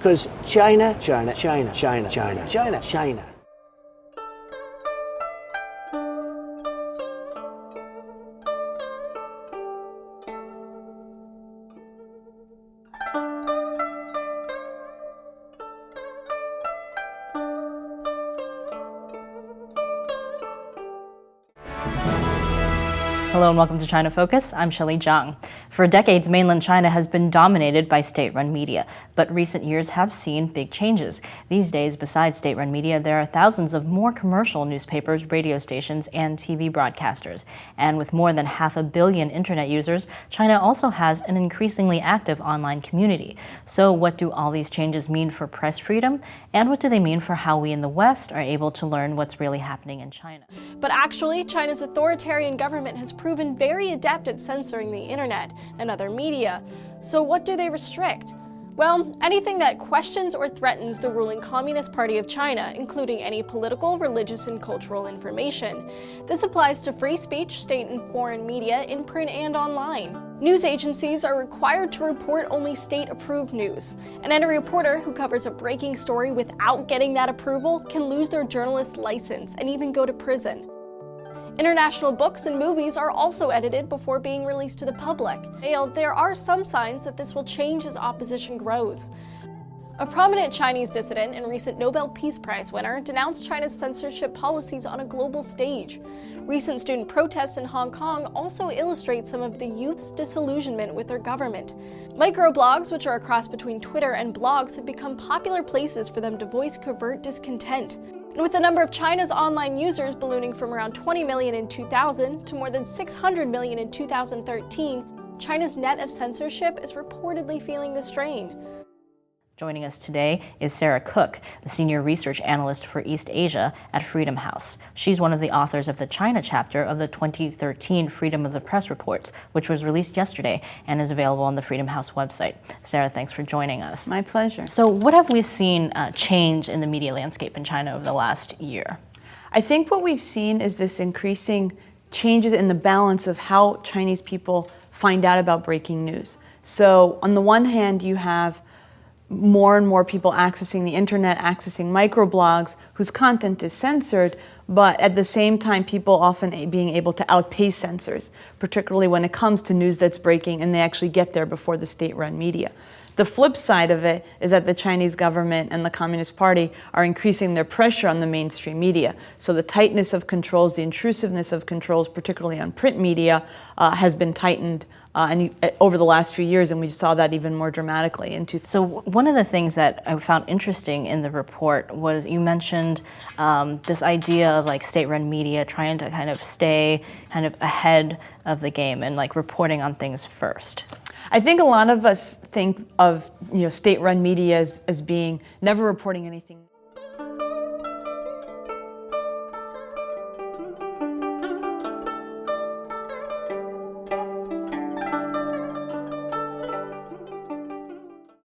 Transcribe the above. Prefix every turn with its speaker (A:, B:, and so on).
A: Because China, China, China, China, China, China, China.
B: Hello and welcome to China Focus. I'm Shelley Zhang. For decades, mainland China has been dominated by state-run media, but recent years have seen big changes. These days, besides state-run media, there are thousands of more commercial newspapers, radio stations, and TV broadcasters. And with more than 500 million internet users, China also has an increasingly active online community. So what do all these changes mean for press freedom? And what do they mean for how we in the West are able to learn what's really happening in China?
C: But actually, China's authoritarian government has proven very adept at censoring the internet and other media. So what do they restrict? Well, anything that questions or threatens the ruling Communist Party of China, including any political, religious, and cultural information. This applies to free speech, state and foreign media, in print and online. News agencies are required to report only state-approved news, and any reporter who covers a breaking story without getting that approval can lose their journalist license and even go to prison. International books and movies are also edited before being released to the public. There are some signs that this will change as opposition grows. A prominent Chinese dissident and recent Nobel Peace Prize winner denounced China's censorship policies on a global stage. Recent student protests in Hong Kong also illustrate some of the youth's disillusionment with their government. Microblogs, which are a cross between Twitter and blogs, have become popular places for them to voice covert discontent. And with the number of China's online users ballooning from around 20 million in 2000 to more than 600 million in 2013, China's net of censorship is reportedly feeling the strain.
B: Joining us today is Sarah Cook, the Senior Research Analyst for East Asia at Freedom House. She's one of the authors of the China chapter of the 2013 Freedom of the Press Reports, which was released yesterday and is available on the Freedom House website. Sarah, thanks for joining us.
D: My pleasure.
B: So what have we seen change in the media landscape in China over the last year?
D: I think what we've seen is this increasing changes in the balance of how Chinese people find out about breaking news. So on the one hand, you have more and more people accessing the internet, accessing microblogs whose content is censored, but at the same time people often being able to outpace censors, particularly when it comes to news that's breaking and they actually get there before the state-run media. The flip side of it is that the Chinese government and the Communist Party are increasing their pressure on the mainstream media. So the tightness of controls, the intrusiveness of controls, particularly on print media, has been tightened over the last few years, and we saw that even more dramatically.
B: So one of the things that I found interesting in the report was you mentioned this idea of like state-run media trying to kind of stay kind of ahead of the game and like reporting on things first.
D: I think a lot of us think of state-run media as being never reporting anything